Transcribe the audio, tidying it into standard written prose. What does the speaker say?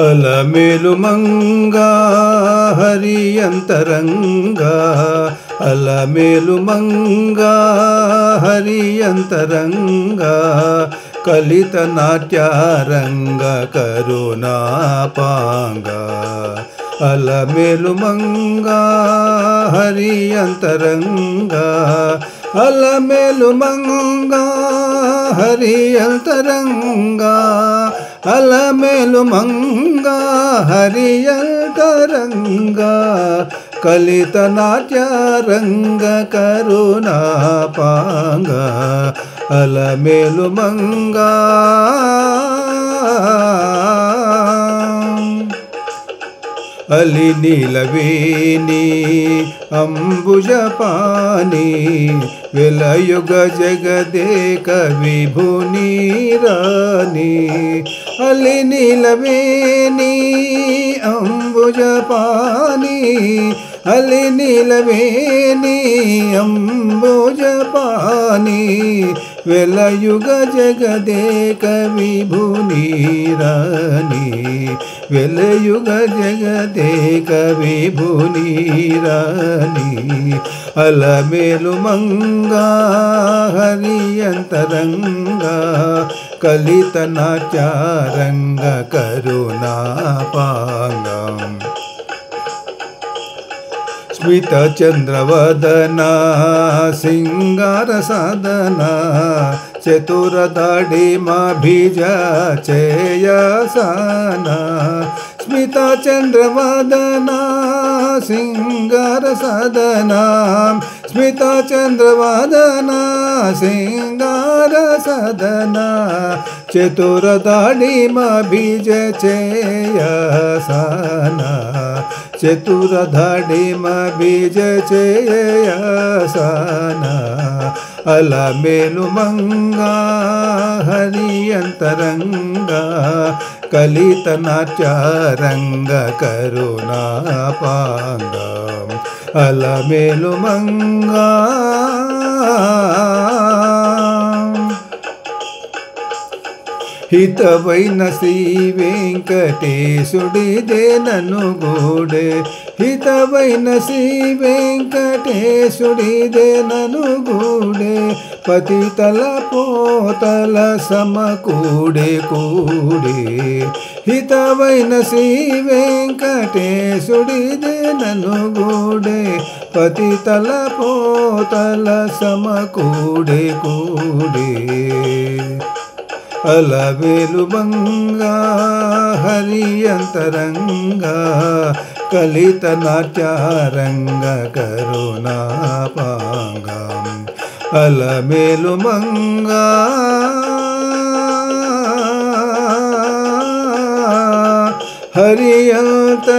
అలమేలు మంగా హరి అంతరంగా అలమేలు మంగా హరి అంతరంగా కలిత నాట్యారంగ కరుణాపాంగా అలమేలు మంగా హరి అంతరంగా అలమేలు మంగా హరి అంతరంగా అలమేలు మంగా హరి అంతరంగా కలిత నాట్యారంగ కరుణాపాంగా అలమేలు మంగా అలి నీలవేణి అంబుజపాణి విలయుగ జగదేక విభుని రాణి అలి నీలవేణి అంబుజపాణి అలి నీలవేణి అంబుజపాణి విలయుగ జగదేక విభుని రాణి విలయుగ జగదేక విభుని రాణి అలమేలు మంగా హరి అంతరంగా కలిత నాట్యారంగ కరుణాపాంగం స్మిత చంద్రవదనా సింగార సాధనా చతురదాడిమాభిజ చేయసానా స్మిత చంద్రవదనా సింగార సాధనా స్మిత చంద్రవదనా సింగార సాధనా చతురదాడిమాభిజ చేయసానా చతురధాడిమాభిజ చేయసానా అలమేలు మంగా హరి అంతరంగా కలిత నాట్యారంగ కరుణాపాంగా అలమేలు మంగా హితవైన శ్రీ వెంకటేశుడిదే ననుగూడే హితవైన శ్రీ వెంకటేశుడిదే ననుగూడే పతితల పోతల సమకూడే కూడే హితవైన శ్రీ వెంకటేశుడిదే ననుగూడే పతితల పోతల సమకూడే కూడే అలమేలు మంగా హరి అంతరంగా కలిత నాట్యారంగ కరుణాపాంగా అలమేలు మంగా హరి అంతరంగా